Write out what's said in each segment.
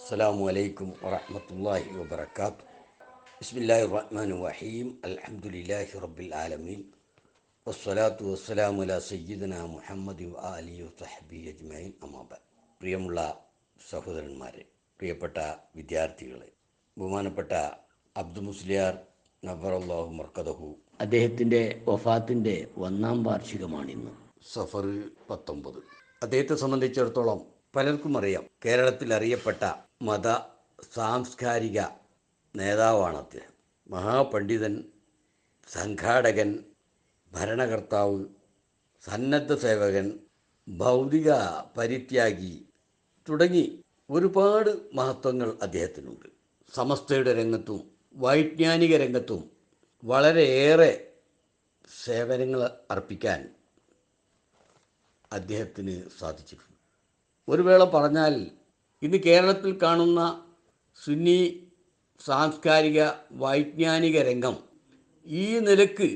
അസ്സലാമു അലൈക്കും വറഹ്മത്തുള്ളാഹി വബറകാതുഹു. ബിസ്മില്ലാഹിർ റഹ്മാനിർ റഹീം. അൽഹംദുലില്ലാഹി റബ്ബിൽ ആലമീൻ. വസ്സലാത്തു വസ്സലാമു അലാ സയ്യിദിനാ മുഹമ്മദി വ ആലിഹി വസഹ്ബിഹി അജ്മഈൻ. അമ്മാ ബഅദ്. പ്രിയമുള്ള സഹോദരന്മാരെ, പ്രിയപ്പെട്ട വിദ്യാർത്ഥികളെ, ബഹുമാനപ്പെട്ട അബ്ദു മുസ്ലിയാർ നവ്വറല്ലാഹു മർക്കദഹു അദ്ദേഹത്തിൻ്റെ വഫാത്തിൻ്റെ 1-ാം വാർഷികമാണിന്ന്. സഫർ 19. അദ്ദേഹത്തെ സംബന്ധിച്ചിടത്തോളം പലർക്കും അറിയാം, കേരളത്തിൽ അറിയപ്പെട്ട മത സാംസ്കാരിക നേതാവാണ് അദ്ദേഹം. മഹാപണ്ഡിതൻ, സംഘാടകൻ, ഭരണകർത്താവ്, സന്നദ്ധ സേവകൻ, ഭൗതിക പരിത്യാഗി തുടങ്ങി ഒരുപാട് മഹത്വങ്ങൾ അദ്ദേഹത്തിനുണ്ട്. സമസ്തയുടെ രംഗത്തും വൈജ്ഞാനിക രംഗത്തും വളരെയേറെ സേവനങ്ങൾ അർപ്പിക്കാൻ അദ്ദേഹത്തിന് സാധിച്ചിട്ടുണ്ട്. ഒരു വേള പറഞ്ഞാൽ ഇന്ന് കേരളത്തിൽ കാണുന്ന സുന്നി സാംസ്കാരിക വൈജ്ഞാനിക രംഗം ഈ നിലക്ക്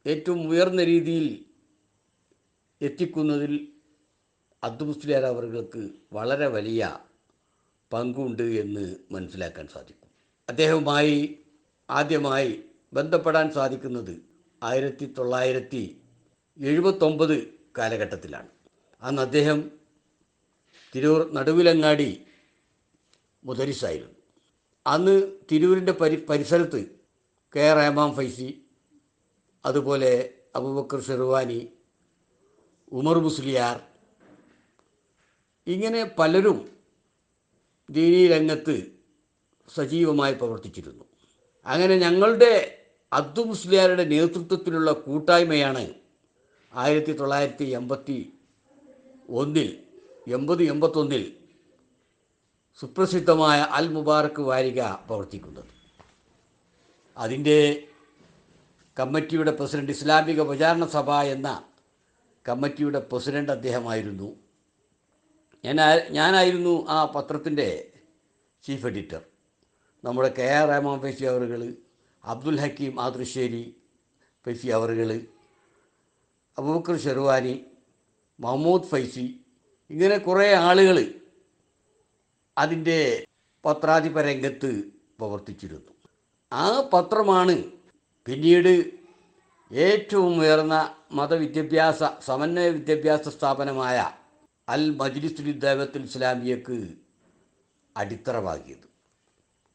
ഏറ്റവും ഉയർന്ന രീതിയിൽ എത്തിക്കുന്നതിൽ അബ്ദു മുസ്ലിയാർ അവർക്ക് വളരെ വലിയ പങ്കുണ്ട് എന്ന് മനസ്സിലാക്കാൻ സാധിക്കും. അദ്ദേഹവുമായി ആദ്യമായി ബന്ധപ്പെടാൻ സാധിക്കുന്നത് 1979 കാലഘട്ടത്തിലാണ്. അന്ന് അദ്ദേഹം തിരൂർ നടുവിലങ്ങാടി മുദരിസായിരുന്നു. അന്ന് തിരൂരിൻ്റെ പരിസരത്ത് കെ റഹ്മാൻ ഫൈസി, അതുപോലെ അബൂബക്കർ ഷെർവാനി, ഉമർ മുസ്ലിയാർ, ഇങ്ങനെ പലരും ദീനീ രംഗത്ത് സജീവമായി പ്രവർത്തിച്ചിരുന്നു. അങ്ങനെ ഞങ്ങളുടെ അബ്ദു മുസ്ലിയാരുടെ നേതൃത്വത്തിലുള്ള കൂട്ടായ്മയാണ് 1981 സുപ്രസിദ്ധമായ അൽ മുബാറക്ക് വാരിക പ്രവർത്തിക്കുന്നത്. അതിൻ്റെ കമ്മിറ്റിയുടെ പ്രസിഡന്റ്, ഇസ്ലാമിക പ്രചാരണ സഭ എന്ന കമ്മിറ്റിയുടെ പ്രസിഡന്റ് അദ്ദേഹമായിരുന്നു. ഞാനായിരുന്നു ആ പത്രത്തിൻ്റെ ചീഫ് എഡിറ്റർ. നമ്മുടെ കെ ആർ റഹ്മാൻ ഫൈസി അവറുകൾ, അബ്ദുൽ ഹക്കീം ആദൃശ്ശേരി ഫൈസി അവറുകൾ, അബൂബക്കർ ഷെർവാനി, മഹമ്മൂദ് ഫൈസി, ഇങ്ങനെ കുറേ ആളുകൾ അതിൻ്റെ പത്രാധിപ രംഗത്ത് പ്രവർത്തിച്ചിരുന്നു. ആ പത്രമാണ് പിന്നീട് ഏറ്റവും ഉയർന്ന മതവിദ്യാഭ്യാസ സമന്വയ വിദ്യാഭ്യാസ സ്ഥാപനമായ അൽ മജ്ലിസുൽ ദഅവത്തുൽ ഇസ്ലാമിയക്ക് അടിത്തറ പാകിയത്.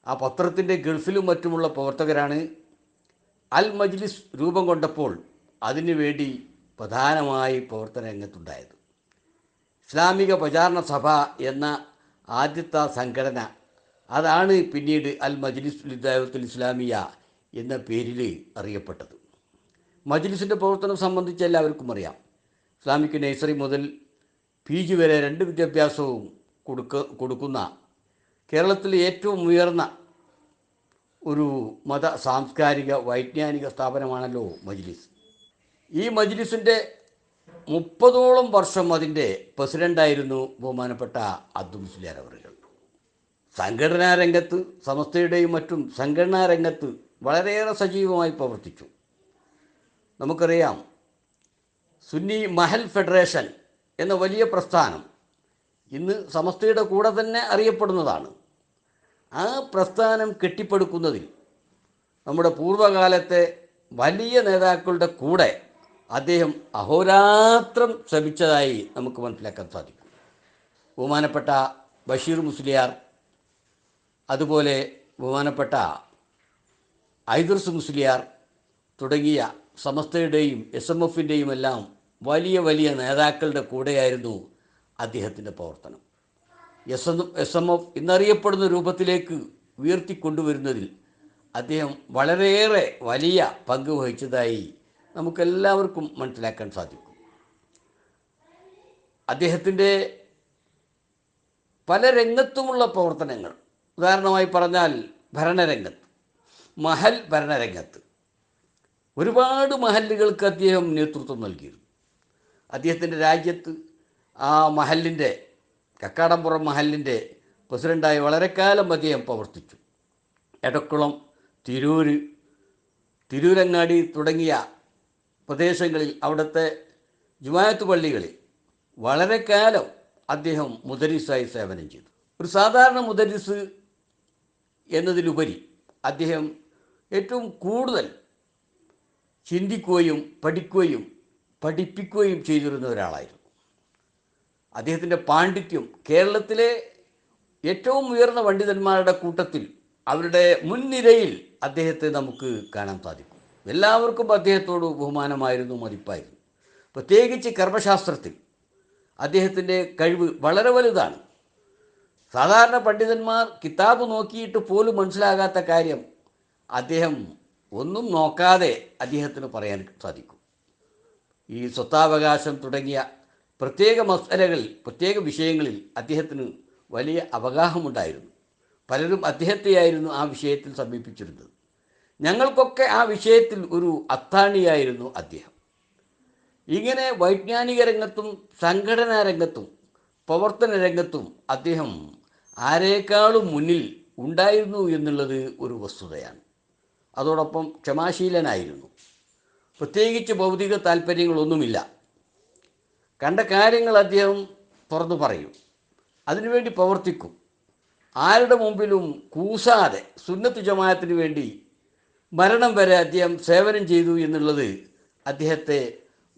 ആ പത്രത്തിൻ്റെ ഗൾഫിലും മറ്റുമുള്ള പ്രവർത്തകരാണ് അൽ മജ്ലിസ് രൂപം കൊണ്ടപ്പോൾ അതിനു വേണ്ടി പ്രധാനമായി പ്രവർത്തന രംഗത്തുണ്ടായത്. ഇസ്ലാമിക പ്രചാരണ സഭ എന്ന ആദ്യത്തെ സംഘടന, അതാണ് പിന്നീട് അൽ മജ്ലിസുൽ ദഅവത്തുൽ ഇസ്ലാമിയ എന്ന പേരിൽ അറിയപ്പെട്ടത്. മജ്ലിസിൻ്റെ പ്രവർത്തനം സംബന്ധിച്ച് എല്ലാവർക്കും അറിയാം. ഇസ്ലാമിക് നഴ്സറി മുതൽ PG വരെ 2 വിദ്യാഭ്യാസവും കൊടുക്കുന്ന കേരളത്തിലെ ഏറ്റവും ഉയർന്ന ഒരു മത സാംസ്കാരിക വൈജ്ഞാനിക സ്ഥാപനമാണല്ലോ മജ്ലിസ്. ഈ മജ്ലിസിൻ്റെ 30ഓളം വർഷം അതിൻ്റെ പ്രസിഡൻ്റായിരുന്നു ബഹുമാനപ്പെട്ട അബ്ദു മുസ്ലിയാർ അവറുകൾ. സംഘടനാ രംഗത്ത്, സമസ്തയുടെയും മറ്റും സംഘടനാ രംഗത്ത് വളരെയേറെ സജീവമായി പ്രവർത്തിച്ചു. നമുക്കറിയാം, സുന്നി മഹൽ ഫെഡറേഷൻ എന്ന വലിയ പ്രസ്ഥാനം ഇന്ന് സമസ്തയുടെ കൂടെ തന്നെ അറിയപ്പെടുന്നതാണ്. ആ പ്രസ്ഥാനം കെട്ടിപ്പടുക്കുന്നതിൽ നമ്മുടെ പൂർവ്വകാലത്തെ വലിയ നേതാക്കളുടെ കൂടെ അദ്ദേഹം അഹോരാത്രം ശ്രമിച്ചതായി നമുക്ക് മനസ്സിലാക്കാൻ സാധിക്കും. ബഹുമാനപ്പെട്ട ബഷീർ മുസ്ലിയാർ, അതുപോലെ ബഹുമാനപ്പെട്ട ഐദർസ് മുസ്ലിയാർ തുടങ്ങിയ സമസ്തയുടെയും SMFൻ്റെയും എല്ലാം വലിയ വലിയ നേതാക്കളുടെ കൂടെയായിരുന്നു അദ്ദേഹത്തിൻ്റെ പ്രവർത്തനം. SMF എന്നറിയപ്പെടുന്ന രൂപത്തിലേക്ക് ഉയർത്തിക്കൊണ്ടുവരുന്നതിൽ അദ്ദേഹം വളരെയേറെ വലിയ പങ്ക് വഹിച്ചതായി നമുക്കെല്ലാവർക്കും മനസ്സിലാക്കാൻ സാധിക്കും. അദ്ദേഹത്തിൻ്റെ പല രംഗത്തുമുള്ള പ്രവർത്തനങ്ങൾ, ഉദാഹരണമായി പറഞ്ഞാൽ ഭരണരംഗത്ത്, മഹൽ ഭരണരംഗത്ത് ഒരുപാട് മഹല്ലുകൾക്ക് അദ്ദേഹം നേതൃത്വം നൽകിയിരുന്നു. അദ്ദേഹത്തിൻ്റെ രാജ്യത്ത് ആ മഹലിൻ്റെ, കക്കാടംപുറം മഹലിൻ്റെ പ്രസിഡൻ്റായി വളരെക്കാലം അദ്ദേഹം പ്രവർത്തിച്ചു. എടക്കുളം, തിരൂരങ്ങാടി തുടങ്ങിയ പ്രദേശങ്ങളിൽ, അവിടുത്തെ ജുമാഅത്ത് പള്ളികളിൽ വളരെ കാലം അദ്ദേഹം മുദരിസായി സേവനം ചെയ്തു. ഒരു സാധാരണ മുദരിസ് എന്നതിലുപരി അദ്ദേഹം ഏറ്റവും കൂടുതൽ ചിന്തിക്കുകയും പഠിക്കുകയും പഠിപ്പിക്കുകയും ചെയ്തിരുന്ന ഒരാളായിരുന്നു. അദ്ദേഹത്തിൻ്റെ പാണ്ഡിത്യം കേരളത്തിലെ ഏറ്റവും ഉയർന്ന പണ്ഡിതന്മാരുടെ കൂട്ടത്തിൽ അവരുടെ മുൻനിരയിൽ അദ്ദേഹത്തെ നമുക്ക് കാണാൻ സാധിക്കും. എല്ലാവർക്കും അദ്ദേഹത്തോട് ബഹുമാനമായിരുന്നു, മതിപ്പായിരുന്നു. പ്രത്യേകിച്ച് കർമ്മശാസ്ത്രത്തിൽ അദ്ദേഹത്തിൻ്റെ കഴിവ് വളരെ വലുതാണ്. സാധാരണ പണ്ഡിതന്മാർ കിതാബ് നോക്കിയിട്ട് പോലും മനസ്സിലാകാത്ത കാര്യം അദ്ദേഹം ഒന്നും നോക്കാതെ അദ്ദേഹത്തിന് പറയാൻ സാധിക്കും. ഈ സ്വത്താവകാശം തുടങ്ങിയ പ്രത്യേക മസലകളിൽ, പ്രത്യേക വിഷയങ്ങളിൽ അദ്ദേഹത്തിന് വലിയ അവഗാഹമുണ്ടായിരുന്നു. പലരും അദ്ദേഹത്തെയായിരുന്നു ആ വിഷയത്തിൽ സമീപിച്ചിരുന്നത്. ഞങ്ങൾക്കൊക്കെ ആ വിഷയത്തിൽ ഒരു അത്താണിയായിരുന്നു അദ്ദേഹം. ഇങ്ങനെ വൈജ്ഞാനിക രംഗത്തും സംഘടനാ രംഗത്തും പ്രവർത്തന രംഗത്തും അദ്ദേഹം ആരേക്കാളും മുന്നിൽ ഉണ്ടായിരുന്നു എന്നുള്ളത് ഒരു വസ്തുതയാണ്. അതോടൊപ്പം ക്ഷമാശീലനായിരുന്നു. പ്രത്യേകിച്ച് ഭൗതിക താല്പര്യങ്ങളൊന്നുമില്ല. കണ്ട കാര്യങ്ങൾ അദ്ദേഹം തുറന്നു പറയും, അതിനുവേണ്ടി പ്രവർത്തിക്കും. ആരുടെ മുമ്പിലും കൂസാതെ സുന്നത്ത് ജമാഅത്തിന് വേണ്ടി മരണം വരെ അദ്ദേഹം സേവനം ചെയ്തു എന്നുള്ളത് അദ്ദേഹത്തെ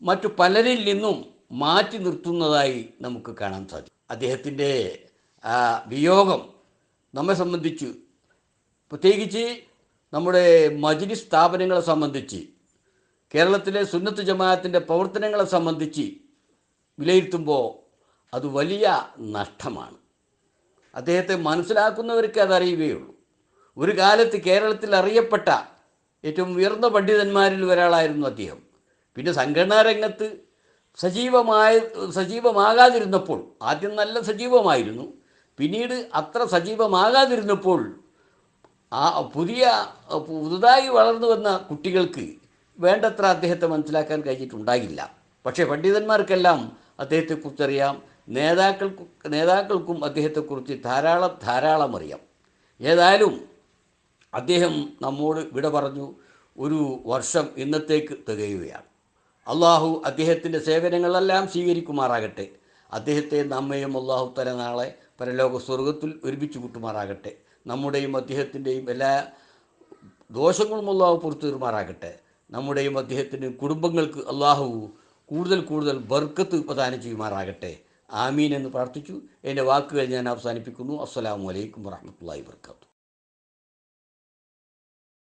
മറ്റു പലരിൽ നിന്നും മാറ്റി നിർത്തുന്നതായി നമുക്ക് കാണാൻ സാധിക്കും. അദ്ദേഹത്തിൻ്റെ വിയോഗം നമ്മെ സംബന്ധിച്ച്, പ്രത്യേകിച്ച് നമ്മുടെ മജ്‌ലിസ് സ്ഥാപനങ്ങളെ സംബന്ധിച്ച്, കേരളത്തിലെ സുന്നത്ത് ജമാഅത്തിൻ്റെ പ്രവർത്തനങ്ങളെ സംബന്ധിച്ച് വിലയിരുത്തുമ്പോൾ അത് വലിയ നഷ്ടമാണ്. അദ്ദേഹത്തെ മനസ്സിലാക്കുന്നവർക്ക് അതറിയുകയുള്ളൂ. ഒരു കാലത്ത് കേരളത്തിൽ അറിയപ്പെട്ട ഏറ്റവും ഉയർന്ന പണ്ഡിതന്മാരിൽ ഒരാളായിരുന്നു അദ്ദേഹം. പിന്നെ സംഘടനാ രംഗത്ത് സജീവമാകാതിരുന്നപ്പോൾ, ആദ്യം നല്ല സജീവമായിരുന്നു, പിന്നീട് അത്ര സജീവമാകാതിരുന്നപ്പോൾ പുതുതായി വളർന്നു വന്ന കുട്ടികൾക്ക് വേണ്ടത്ര അദ്ദേഹത്തെ മനസ്സിലാക്കാൻ കഴിഞ്ഞിട്ടുണ്ടാകില്ല. പക്ഷേ പണ്ഡിതന്മാർക്കെല്ലാം അദ്ദേഹത്തെക്കുറിച്ചറിയാം. നേതാക്കൾക്കും അദ്ദേഹത്തെക്കുറിച്ച് ധാരാളം അറിയാം. ഏതായാലും അദ്ദേഹം നമ്മോട് വിട പറഞ്ഞു. ഒരു വർഷം ഇന്നത്തേക്ക് തികയുകയാണ്. അള്ളാഹു അദ്ദേഹത്തിൻ്റെ സേവനങ്ങളെല്ലാം സ്വീകരിക്കുമാറാകട്ടെ. അദ്ദേഹത്തെ നമ്മയും അള്ളാഹു തആല നാളെ പരലോക സ്വർഗത്തിൽ ഒരുമിച്ച് കൂട്ടുമാറാകട്ടെ. നമ്മുടെയും അദ്ദേഹത്തിൻ്റെയും എല്ലാ ദോഷങ്ങളും അള്ളാഹു പുറത്തു തരുമാറാകട്ടെ. നമ്മുടെയും അദ്ദേഹത്തിൻ്റെയും കുടുംബങ്ങൾക്ക് അള്ളാഹു കൂടുതൽ ബർക്കത്ത് പ്രദാനം ചെയ്യുമാറാകട്ടെ. ആമീൻ എന്ന് പ്രാർത്ഥിച്ചു എൻ്റെ വാക്കുകൾ ഞാൻ അവസാനിപ്പിക്കുന്നു. അസ്സലാമു അലൈക്കും വറഹ്മത്തുള്ളാഹി വബറകാതുഹു.